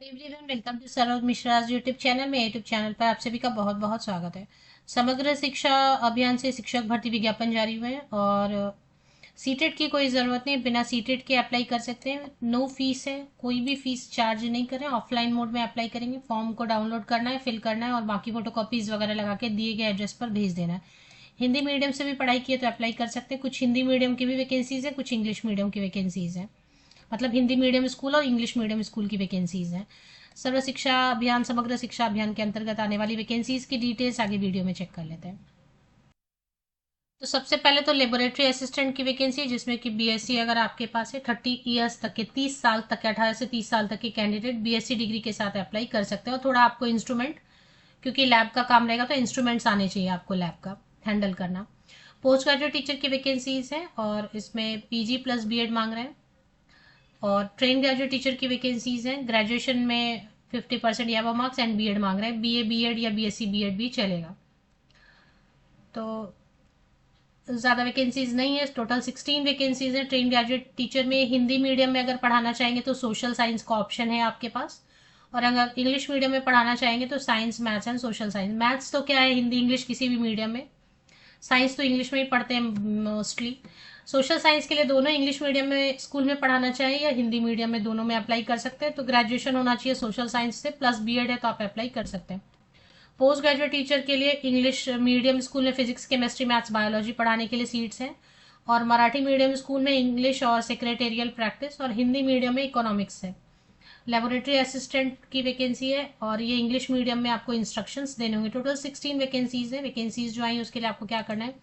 Everyone welcome to Saroj Mishra's YouTube channel में। YouTube channel पर आप सभी का बहुत बहुत स्वागत है। समग्र शिक्षा अभियान से शिक्षक भर्ती विज्ञापन जारी हुए हैं और सीटेट की कोई ज़रूरत नहीं, बिना सीटेट के अप्लाई कर सकते हैं। नो फीस है, कोई भी फीस चार्ज नहीं करें। ऑफलाइन मोड में अप्लाई करेंगे। फॉर्म को डाउनलोड करना है, फिल करना है और बाकी फोटो कॉपीज़ वगैरह लगा के दिए गए एड्रेस पर भेज देना है। हिंदी मीडियम से भी पढ़ाई की है तो अप्लाई कर सकते हैं। कुछ हिंदी मीडियम की भी वैकेंसीज़ है, कुछ इंग्लिश मीडियम की वैकेंसीज़ हैं। मतलब हिंदी मीडियम स्कूल और इंग्लिश मीडियम स्कूल की वैकेंसीज हैं। सर्व शिक्षा अभियान समग्र शिक्षा अभियान के अंतर्गत आने वाली वैकेंसीज की डिटेल्स आगे वीडियो में चेक कर लेते हैं। तो सबसे पहले तो लेबोरेटरी असिस्टेंट की वैकेंसी है, जिसमें कि बीएससी अगर आपके पास है 30 ईयर्स तक के, 30 साल तक के, 18 से 30 साल तक के कैंडिडेट बीएससी डिग्री के साथ अप्लाई कर सकते हैं। और थोड़ा आपको इंस्ट्रूमेंट, क्योंकि लैब का काम रहेगा तो इंस्ट्रूमेंट्स आने चाहिए आपको लैब का हैंडल करना। पोस्ट ग्रेजुएट टीचर की वैकेंसीज हैं और इसमें पीजी प्लस बीएड मांग रहे हैं। और ट्रेन ग्रेजुएट टीचर की वैकेंसीज हैं। ग्रेजुएशन में 50% या वो मार्क्स एंड बीएड मांग रहे हैं। बीए बीएड या बीएससी बीएड भी चलेगा। तो ज़्यादा वैकेंसीज नहीं है, टोटल 16 वैकेंसीज हैं। ट्रेन ग्रेजुएट टीचर में हिंदी मीडियम में अगर पढ़ाना चाहेंगे तो सोशल साइंस का ऑप्शन है आपके पास, और अगर इंग्लिश मीडियम में पढ़ाना चाहेंगे तो science, maths and social science. Maths तो क्या है, हिंदी इंग्लिश किसी भी मीडियम में। साइंस तो इंग्लिश में ही पढ़ते हैं मोस्टली। सोशल साइंस के लिए दोनों इंग्लिश मीडियम में स्कूल में पढ़ाना चाहिए या हिंदी मीडियम में, दोनों में अप्लाई कर सकते हैं। तो ग्रेजुएशन होना चाहिए सोशल साइंस से, प्लस बीएड है तो आप अप्लाई कर सकते हैं। पोस्ट ग्रेजुएट टीचर के लिए इंग्लिश मीडियम स्कूल में फिजिक्स, केमिस्ट्री, मैथ्स, बायोलॉजी पढ़ाने के लिए सीट्स हैं। और मराठी मीडियम स्कूल में इंग्लिश और सेक्रेटेरियल प्रैक्टिस, और हिंदी मीडियम में इकोनॉमिक्स है। लेबोरेटरी असिस्टेंट की वैकेंसी है और ये इंग्लिश मीडियम में आपको इंस्ट्रक्शंस देने होंगे। टोटल 16 वैकेंसीज है। वैकेंसीज जो आई उसके लिए आपको क्या करना है,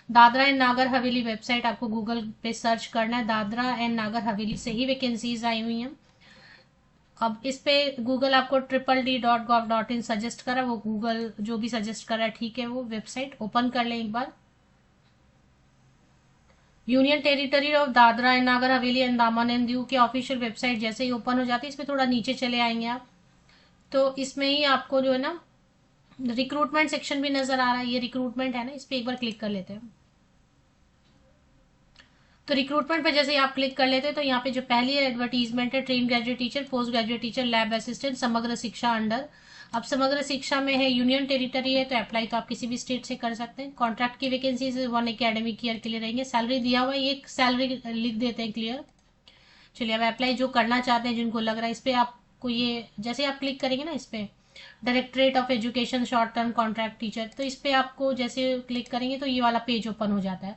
Dadra and Nagar Haveli website आपको गूगल पे सर्च करना है। दादरा एंड नागर हवेली से ही वैकेंसीज आई हुई हैं। अब इस पे गूगल आपको www.gov.in सजेस्ट करा, वो गूगल जो भी सजेस्ट करा ठीक है। वो वेबसाइट ओपन कर लें एक बार। Union territory of Dadra and Nagar Haveli and दामन एंड दीव की ऑफिशियल वेबसाइट जैसे ही ओपन हो जाती है, इस पर थोड़ा नीचे चले आएंगे आप, तो इसमें ही आपको जो है ना रिक्रूटमेंट सेक्शन भी नजर आ रहा है। ये रिक्रूटमेंट है ना, इस पर एक बार क्लिक कर लेते हैं। तो रिक्रूटमेंट पे जैसे ही आप क्लिक कर लेते हैं तो यहाँ पे जो पहली एडवर्टीजमेंट है, train graduate teacher, post graduate teacher, lab assistant, समग्र शिक्षा अंडर। अब समग्र शिक्षा में है, यूनियन टेरिटरी है तो अप्लाई तो आप किसी भी स्टेट से कर सकते हैं। कॉन्ट्रैक्ट की वैकेंसीज 1 एकेडमिक ईयर के लिए रहेंगे। सैलरी दिया हुआ है, एक सैलरी लिख देते हैं क्लियर। चलिए अब अप्लाई जो करना चाहते हैं, जिनको लग रहा है, इस पर आपको ये जैसे आप क्लिक करेंगे ना इस पर, directorate of education short term contract teacher, तो इस पर आपको जैसे क्लिक करेंगे तो ये वाला पेज ओपन हो जाता है।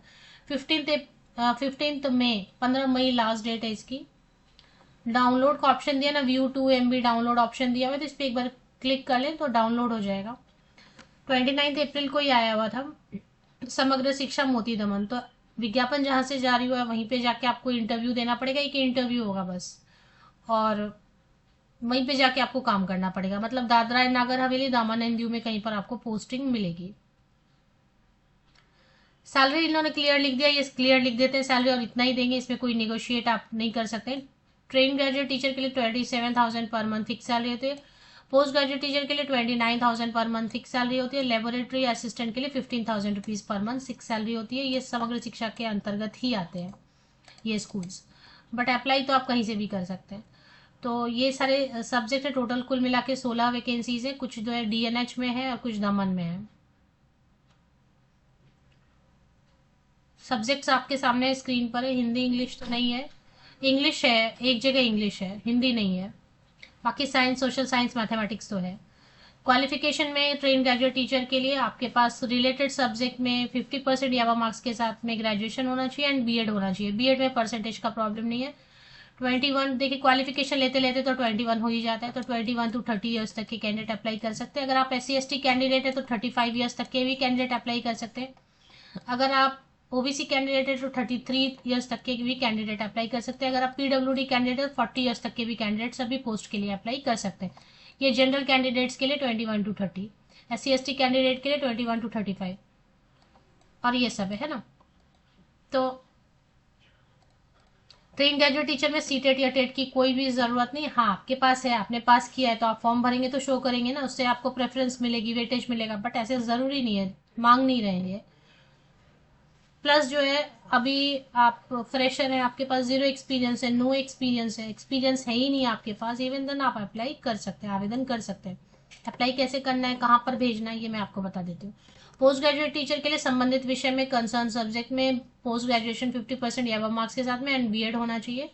15 मई 15 मई लास्ट डेट है इसकी। डाउनलोड का ऑप्शन दिया ना, व्यू 2 MB डाउनलोड ऑप्शन दिया हुआ है, तो इस पर एक बार क्लिक कर लें तो डाउनलोड हो जाएगा। 29 अप्रैल को ही आया हुआ था, समग्र शिक्षा मोती दमन। तो विज्ञापन जहाँ से जारी हुआ है वहीं पे जाके आपको इंटरव्यू देना पड़ेगा। एक इंटरव्यू होगा बस, और वहीं पे जाके आपको काम करना पड़ेगा। मतलब दादरा एंड नागर हवेली, दामन एंड दीव में कहीं पर आपको पोस्टिंग मिलेगी। सैलरी इन्होंने क्लियर लिख दिया, ये क्लियर लिख देते हैं सैलरी, और इतना ही देंगे, इसमें कोई नेगोशिएट आप नहीं कर सकते। ट्रेन ग्रेजुएट टीचर के लिए 27,000 पर मंथ फिक्स सैलरी होती है। पोस्ट ग्रेजुएट टीचर के लिए 29,000 पर मंथ फिक्स सैलरी होती है। लेबोरेटरी असिस्टेंट के लिए 15,000 rupees per month fix salary होती है। ये समग्र शिक्षा के अंतर्गत ही आते हैं ये स्कूल्स, बट अप्लाई तो आप कहीं से भी कर सकते हैं। तो ये सारे सब्जेक्ट है। टोटल कुल मिला के 16 वैकेंसीज है। कुछ जो है डीएनएच में है और कुछ दमन में है। सब्जेक्ट्स आपके सामने स्क्रीन पर है। हिंदी इंग्लिश तो नहीं है, इंग्लिश है, एक जगह इंग्लिश है, हिंदी नहीं है। बाकी साइंस, सोशल साइंस, मैथमेटिक्स तो है। क्वालिफिकेशन में ट्रेन ग्रेजुएट टीचर के लिए आपके पास रिलेटेड सब्जेक्ट में 50% यावा मार्क्स के साथ में ग्रेजुएशन होना चाहिए एंड बीएड होना चाहिए। बीएड में परसेंटेज का प्रॉब्लम नहीं है। 21, देखिए क्वालिफिकेशन लेते लेते तो 21 हो ही जाता है, तो 21 to 30 ईयर्स तक के कैंडिडेट अप्लाई कर सकते हैं। अगर आप SC ST कैंडिडेट है तो 35 ईयर्स तक के भी कैंडिडेट अप्लाई कर सकते हैं। अगर आप ओबीसी कैंडिडेट है तो 33 ईयर्स तक के भी कैंडिडेट अप्लाई कर सकते हैं। अगर आप पीडब्ल्यूडी कैंडिडेट है तो 40 ईयर्स तक के भी कैंडिडेट सभी पोस्ट के लिए अप्लाई कर सकते हैं। ये जनरल कैंडिडेट्स के लिए 21 to 30, SC ST कैंडिडेट के लिए 21 to 35, और ये सब है ना। तो ट्रेन ग्रेजुएट टीचर में सीटेट या टेट की कोई भी जरूरत नहीं। हाँ, आपके पास है, आपने पास किया है तो आप फॉर्म भरेंगे तो शो करेंगे ना, उससे आपको प्रेफरेंस मिलेगी, वेटेज मिलेगा, बट ऐसे जरूरी नहीं है, मांग नहीं रहेंगे। प्लस जो है अभी आप फ्रेशर हैं, आपके पास जीरो एक्सपीरियंस है, नो एक्सपीरियंस है, एक्सपीरियंस है ही नहीं आपके पास, इवन देन आप अप्लाई कर सकते हैं, आवेदन कर सकते हैं। अप्लाई कैसे करना है, कहाँ पर भेजना है, ये मैं आपको बता देती हूँ। पोस्ट ग्रेजुएट टीचर के लिए संबंधित विषय में कंसर्न सब्जेक्ट में पोस्ट ग्रेजुएशन 50% या मार्क्स के साथ में एंड बीएड होना चाहिए।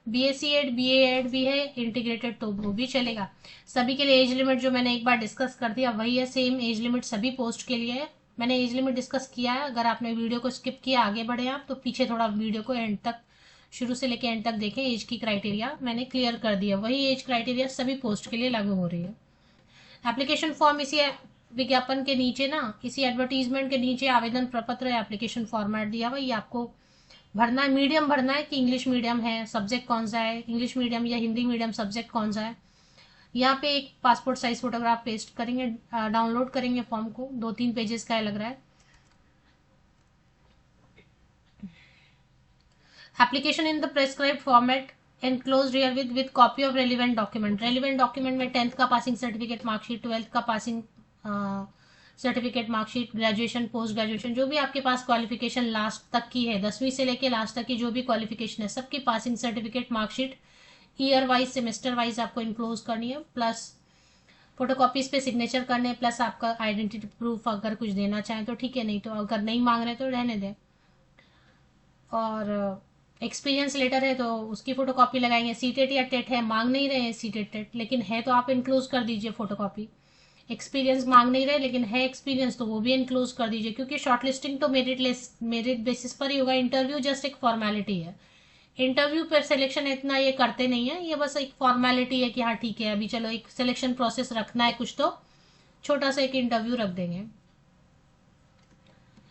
बीएससी एड, बीए एड भी है इंटीग्रेटेड तो वो भी चलेगा। सभी के लिए एज लिमिट जो मैंने एक बार डिस्कस कर दिया वही है, सेम एज लिमिट सभी पोस्ट के लिए है। मैंने एज लिमिट डिस्कस किया है, अगर आपने वीडियो को स्किप किया आगे बढ़े आप तो पीछे थोड़ा वीडियो को एंड तक, शुरू से लेके एंड तक देखें। एज की क्राइटेरिया मैंने क्लियर कर दिया, वही एज क्राइटेरिया सभी पोस्ट के लिए लागू हो रही है। एप्लीकेशन फॉर्म इसी विज्ञापन के नीचे ना, इसी एडवर्टीजमेंट के नीचे आवेदन प्रपत्र एप्लीकेशन फॉर्मेट दिया हुआ, ये आपको भरना है। मीडियम भरना है कि इंग्लिश मीडियम है, सब्जेक्ट कौन सा है, इंग्लिश मीडियम या हिंदी मीडियम, सब्जेक्ट कौन सा है। यहाँ पे एक पासपोर्ट साइज फोटोग्राफ पेस्ट करेंगे, डाउनलोड करेंगे फॉर्म को, 2-3 पेजेस का लग रहा है। Application in the prescribed format enclose rear with copy of relevant document. Relevant document में 10th का पासिंग सर्टिफिकेट मार्कशीट, 12th का passing certificate marksheet, graduation post graduation जो भी आपके पास क्वालिफिकेशन लास्ट तक की है, 10वीं से लेके लास्ट तक की जो भी क्वालिफिकेशन है, सबकी passing certificate marksheet year wise semester wise आपको इनक्लोज करनी है। प्लस फोटोकॉपीज पे सिग्नेचर करने, प्लस आपका आइडेंटिटी प्रूफ अगर कुछ देना चाहें तो ठीक है, नहीं तो अगर नहीं मांग रहे तो रहने दें। और एक्सपीरियंस लेटर है तो उसकी फोटोकॉपी लगाएंगे। सीटेट या टेट है, मांग नहीं रहे हैं सीटेट टेट, लेकिन है तो आप इंक्लूज कर दीजिए फोटोकॉपी। एक्सपीरियंस मांग नहीं रहे लेकिन है एक्सपीरियंस तो वो भी इंक्लूज कर दीजिए, क्योंकि शॉर्टलिस्टिंग तो मेरिट बेसिस पर ही होगा। इंटरव्यू जस्ट एक फॉर्मेलिटी है, इंटरव्यू पर सिलेक्शन इतना ये करते नहीं है, ये बस एक फॉर्मेलिटी है कि हाँ ठीक है अभी चलो एक सिलेक्शन प्रोसेस रखना है कुछ, तो छोटा सा एक इंटरव्यू रख देंगे।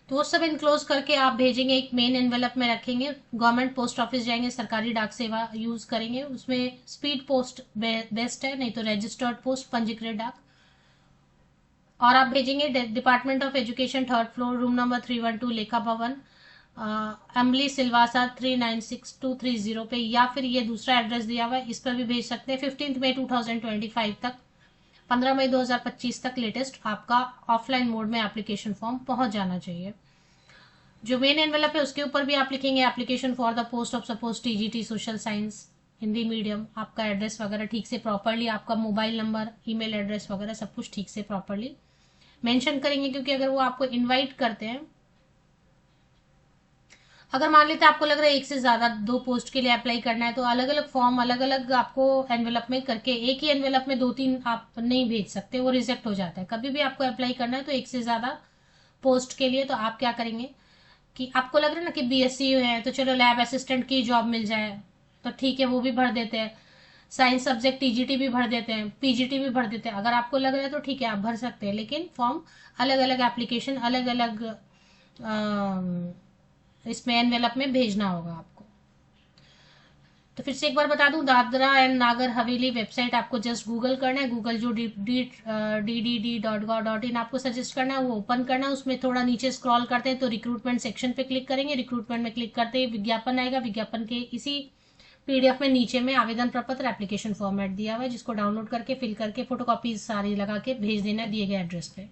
तो वो सब इनक्लोज करके आप भेजेंगे, एक मेन एनवेलप में रखेंगे, गवर्नमेंट पोस्ट ऑफिस जाएंगे, सरकारी डाक सेवा यूज करेंगे, उसमें स्पीड पोस्ट बेस्ट है, नहीं तो रजिस्टर्ड पोस्ट पंजीकृत डाक। और आप भेजेंगे department of education, 3rd floor, room number 312, लेखा भवन, अम्बली सिलवासा 396230 पे, या फिर ये दूसरा एड्रेस दिया हुआ है इस पर भी भेज सकते हैं। 15 मई 2025 तक, 15 मई 2025 तक लेटेस्ट आपका ऑफलाइन मोड में एप्लीकेशन फॉर्म पहुंच जाना चाहिए। जो मेन एनवेलप है उसके ऊपर भी आप लिखेंगे application for the post of suppose TGT social science Hindi medium, आपका एड्रेस वगैरह ठीक से प्रॉपरली, आपका मोबाइल नंबर, ईमेल एड्रेस वगैरह सब कुछ ठीक से प्रॉपरली मेंशन करेंगे, क्योंकि अगर वो आपको इनवाइट करते हैं, अगर मान लेते हैं आपको लग रहा है एक से ज्यादा 2 पोस्ट के लिए अप्लाई करना है, तो अलग अलग फॉर्म अलग अलग आपको एनवेलप में करके, एक ही एनवेलप में 2-3 आप नहीं भेज सकते, वो रिजेक्ट हो जाता है। कभी भी आपको अप्लाई करना है तो एक से ज्यादा पोस्ट के लिए तो आप क्या करेंगे कि आपको लग रहा है ना कि बीएससी है तो चलो लैब असिस्टेंट की जॉब मिल जाए तो ठीक है, वो भी भर देते हैं। साइंस सब्जेक्ट टीजीटी भी भर देते हैं, पीजीटी भी भर देते हैं। अगर आपको लग रहा है तो ठीक है आप भर सकते हैं, लेकिन फॉर्म अलग अलग एप्लीकेशन अलग अलग इसमें एनवेलप में भेजना होगा आपको। तो फिर से एक बार बता दूं, Dadra and Nagar Haveli website आपको जस्ट गूगल करना है, गूगल जो DDD.gov.in आपको सजेस्ट करना है वो ओपन करना है। उसमें थोड़ा नीचे स्क्रॉल करते हैं तो रिक्रूटमेंट सेक्शन पे क्लिक करेंगे, रिक्रूटमेंट में क्लिक करते ही विज्ञापन आएगा, विज्ञापन के इसी पीडीएफ में नीचे में आवेदन प्रपत्र एप्लीकेशन फॉर्मेट दिया हुआ है, जिसको डाउनलोड करके फिल करके फोटोकॉपीज सारी लगा के भेज देना दिए गए एड्रेस पे।